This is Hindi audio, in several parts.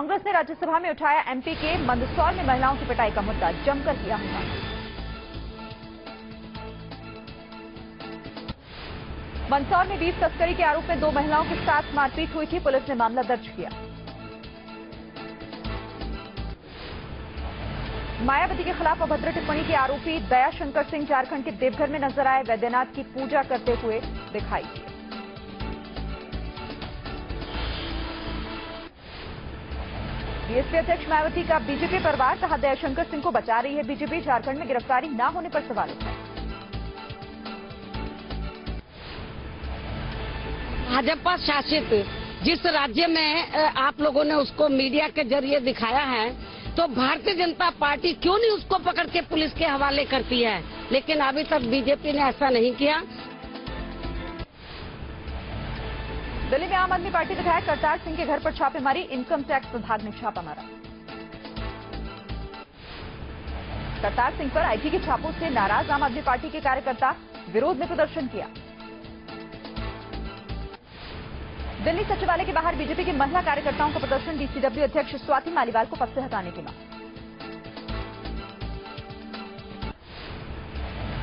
कांग्रेस ने राज्यसभा में उठाया एमपी के मंदसौर में महिलाओं की पिटाई का मुद्दा, जमकर किया हंगामा। मंदसौर में बीफ तस्करी के आरोप में 2 महिलाओं के साथ मारपीट हुई थी, पुलिस ने मामला दर्ज किया। मायावती के खिलाफ अभद्र टिप्पणी के आरोपी दयाशंकर सिंह झारखंड के देवघर में नजर आए, वैद्यनाथ की पूजा करते हुए दिखाई दिए। बीएसपी अध्यक्ष मायावती का बीजेपी पर वार, कहा दयाशंकर सिंह को बचा रही है बीजेपी, झारखंड में गिरफ्तारी न होने पर सवाल उठाए। भाजपा शासित जिस राज्य में आप लोगों ने उसको मीडिया के जरिए दिखाया है, तो भारतीय जनता पार्टी क्यों नहीं उसको पकड़ के पुलिस के हवाले करती है, लेकिन अभी तक बीजेपी ने ऐसा नहीं किया। दिल्ली में आम आदमी पार्टी विधायक करतार सिंह के घर पर छापेमारी, इनकम टैक्स विभाग ने छापा मारा। करतार सिंह पर आईटी के छापों से नाराज आम आदमी पार्टी के कार्यकर्ता विरोध में प्रदर्शन किया। दिल्ली सचिवालय के बाहर बीजेपी की महिला कार्यकर्ताओं का प्रदर्शन, डीसीडब्ल्यू अध्यक्ष स्वाति मालीवाल को पद से हटाने की मांग।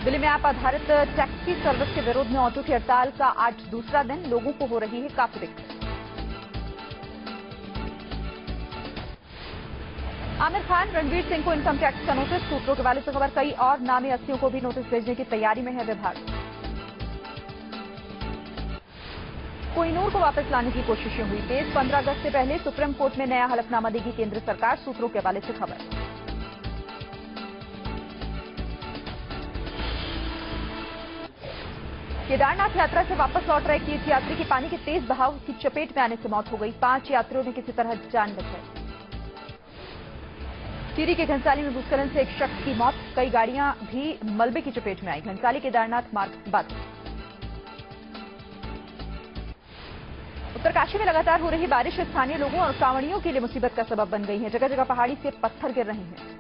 दिल्ली में ऐप आधारित टैक्सी सर्विस के विरोध में ऑटो की हड़ताल का आज दूसरा दिन, लोगों को हो रही है काफी दिक्कत। आमिर खान, रणवीर सिंह को इनकम टैक्स का नोटिस, सूत्रों के हवाले से खबर, कई और नामी हस्तियों को भी नोटिस भेजने की तैयारी में है विभाग। कोहिनूर को वापस लाने की कोशिशें हुई तेज, 15 अगस्त से पहले सुप्रीम कोर्ट में नया हलफनामा देगी केंद्र सरकार, सूत्रों के हवाले से खबर। केदारनाथ यात्रा से वापस लौट रहे तीर्थयात्री की पानी के तेज बहाव की चपेट में आने से मौत हो गई, 5 यात्रियों ने किसी तरह जान बचाई। टिहरी के घनसाली में भूस्खलन से एक शख्स की मौत, कई गाड़ियां भी मलबे की चपेट में आई, घनसाली केदारनाथ मार्ग बंद। उत्तरकाशी में लगातार हो रही बारिश स्थानीय लोगों और कांवड़ियों के लिए मुसीबत का सबब बन गई है, जगह जगह पहाड़ी से पत्थर गिर रहे हैं।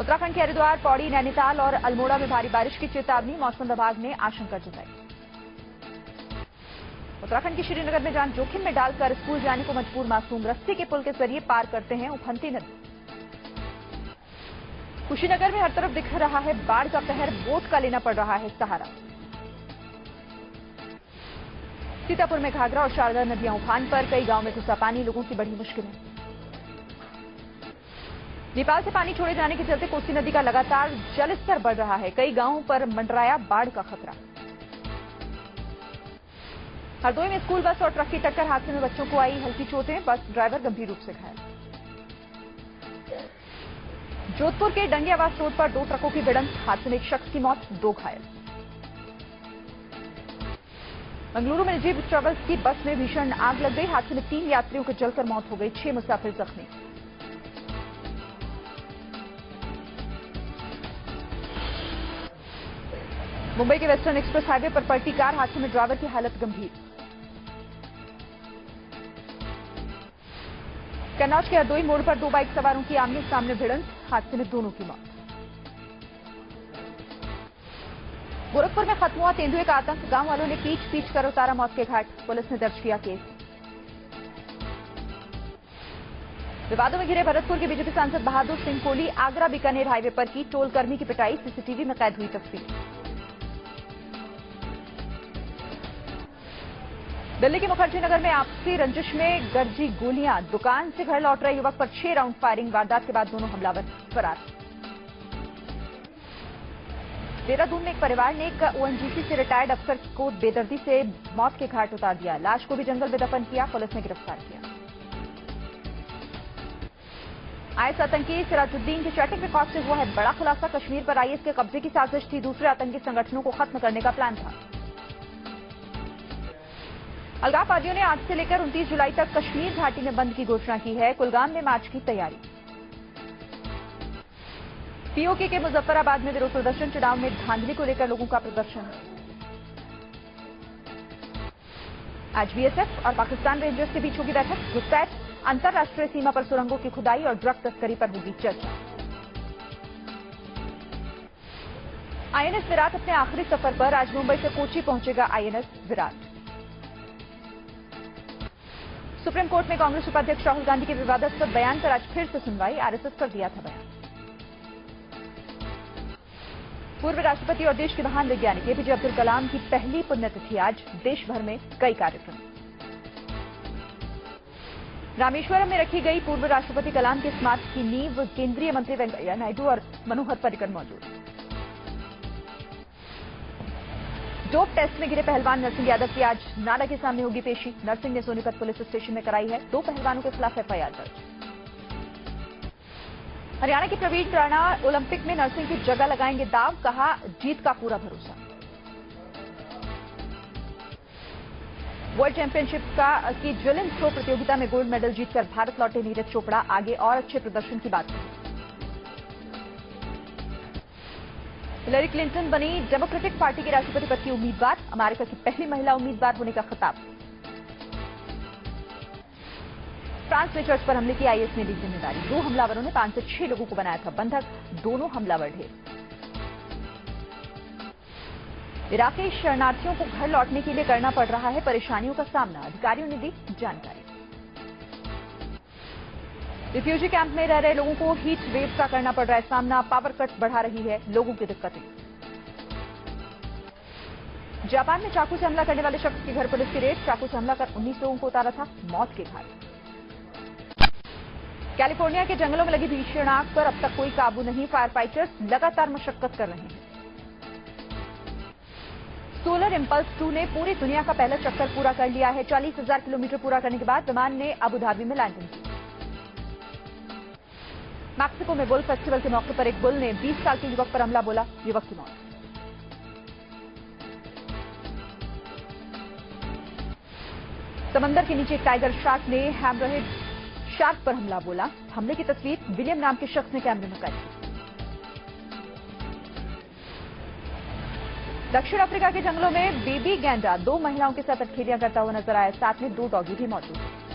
उत्तराखंड के हरिद्वार, पौड़ी, नैनीताल और अल्मोड़ा में भारी बारिश की चेतावनी, मौसम विभाग ने आशंका जताई। उत्तराखंड के श्रीनगर में जान जोखिम में डालकर स्कूल जाने को मजबूर मासूम, रस्सी के पुल के जरिए पार करते हैं उफनती नदी। कुशीनगर में हर तरफ दिख रहा है बाढ़ का कहर, बोट का लेना पड़ रहा है सहारा। सीतापुर में घाघरा और शारदा नदियां उफान पर, कई गांव में घुसा पानी, लोगों की बड़ी मुश्किलें। नेपाल से पानी छोड़े जाने के चलते कोसी नदी का लगातार जलस्तर बढ़ रहा है, कई गांवों पर मंडराया बाढ़ का खतरा। हरदोई में स्कूल बस और ट्रक की टक्कर, हादसे में बच्चों को आई हल्की चोटें, बस ड्राइवर गंभीर रूप से घायल। जोधपुर के डंगे आवास रोड पर 2 ट्रकों की भिड़ंत, हादसे में एक शख्स की मौत, 2 घायल। मंगलुरु में निजी ट्रेवल्स की बस में भीषण आग लग गई, हादसे में 3 यात्रियों की जलकर मौत हो गई, 6 मुसाफिर जख्मी। मुंबई के वेस्टर्न एक्सप्रेस हाईवे पर पलटी कार, हादसे में ड्राइवर की हालत गंभीर। कन्नौज के हरदोई मोड़ पर 2 बाइक सवारों की आमने सामने भिड़ंत, हादसे में दोनों की मौत। गोरखपुर में खत्म हुआ तेंदुए का आतंक, गांव वालों ने पीट कर उतारा मौत के घाट, पुलिस ने दर्ज किया केस। विवादों में घिरे भरतपुर के बीजेपी सांसद बहादुर सिंह कोहली, आगरा बीकानेर हाईवे पर की टोल कर्मी की पिटाई, सीसीटीवी में कैद हुई तस्वीर। दिल्ली के मुखर्जी नगर में आपसी रंजिश में गरजी गोलियां, दुकान से घर लौट रहे युवक पर 6 राउंड फायरिंग, वारदात के बाद दोनों हमलावर फरार। देहरादून में एक परिवार ने एक ओएनजीसी से रिटायर्ड अफसर को बेदर्दी से मौत के घाट उतार दिया, लाश को भी जंगल में दफन किया, पुलिस ने गिरफ्तार किया। आईएस आतंकी सिराजुद्दीन के चैटिंग रिकॉर्ड से हुआ है बड़ा खुलासा, कश्मीर पर आईएस के कब्जे की साजिश थी, दूसरे आतंकी संगठनों को खत्म करने का प्लान था। अलगाववादियों ने आज से लेकर 29 जुलाई तक कश्मीर घाटी में बंद की घोषणा की है, कुलगाम में मार्च की तैयारी। पीओके के मुजफ्फराबाद में विरोध प्रदर्शन, चुनाव में धांधली को लेकर लोगों का प्रदर्शन। आज बीएसएफ और पाकिस्तान रेंजर्स के बीच होगी बैठक, घुसपैठ, अंतर्राष्ट्रीय सीमा पर सुरंगों की खुदाई और ड्रग तस्करी पर होगी चर्चा। आईएनएस विराट अपने आखिरी सफर पर, आज मुंबई से कोची पहुंचेगा आईएनएस विराट। सुप्रीम कोर्ट में कांग्रेस उपाध्यक्ष राहुल गांधी के विवादास्पद बयान पर आज फिर से सुनवाई। आरएसएस पर दिया था बयान। पूर्व राष्ट्रपति और देश के महान वैज्ञानिक एपीजे अब्दुल कलाम की पहली पुण्यतिथि आज। देश भर में कई कार्यक्रम। रामेश्वरम में रखी गई पूर्व राष्ट्रपति कलाम के स्मारक की नींव। केंद्रीय मंत्री वेंकैया नायडू और मनोहर पर्रिकर मौजूद। डोप टेस्ट में गिरे पहलवान नरसिंह यादव की आज नाडा के सामने होगी पेशी। नरसिंह ने सोनीपत पुलिस स्टेशन में कराई है 2 पहलवानों के खिलाफ एफआईआर दर्ज। हरियाणा के प्रवीण राणा ओलंपिक में नरसिंह की जगह लगाएंगे दाव। कहा, जीत का पूरा भरोसा। वर्ल्ड चैंपियनशिप की जेवलिन थ्रो प्रतियोगिता में गोल्ड मेडल जीतकर भारत लौटे नीरज चोपड़ा। आगे और अच्छे प्रदर्शन की बात कही। हिलरी क्लिंटन बनी डेमोक्रेटिक पार्टी की राष्ट्रपति पद की उम्मीदवार। अमेरिका की पहली महिला उम्मीदवार होने का खिताब। फ्रांस में चर्च पर हमले की आईएस ने ली जिम्मेदारी। 2 हमलावरों ने 5 से 6 लोगों को बनाया था बंधक। दोनों हमलावर ढेर। इराकी शरणार्थियों को घर लौटने के लिए करना पड़ रहा है परेशानियों का सामना। अधिकारियों ने दी जानकारी। रिफ्यूजी कैंप में रह रहे लोगों को हीट वेव का करना पड़ रहा है सामना। पावर कट बढ़ा रही है लोगों की दिक्कतें। जापान में चाकू से हमला करने वाले शख्स के घर पुलिस की रेड। चाकू से हमला कर 19 लोगों को उतारा था मौत के घाट। कैलिफोर्निया के जंगलों में लगी भीषण आग पर अब तक कोई काबू नहीं। फायर फाइटर्स लगातार मशक्कत कर रहे हैं। सोलर इंपल्स 2 ने पूरी दुनिया का पहला चक्कर पूरा कर लिया है। 40,000 किलोमीटर पूरा करने के बाद विमान ने अबू धाबी में लैंडिंग की। मैक्सिको में बुल फेस्टिवल के मौके पर एक बुल ने 20 साल के युवक पर हमला बोला। युवक की मौत। समंदर के नीचे एक टाइगर शार्क ने हैमरहेड शार्क पर हमला बोला। हमले की तस्वीर विलियम नाम के शख्स ने कैमरे में कैद की। दक्षिण अफ्रीका के जंगलों में बेबी गैंडा 2 महिलाओं के साथ अटखेलियां करता हुआ नजर आया। साथ में 2 डॉगी भी मौजूद हैं।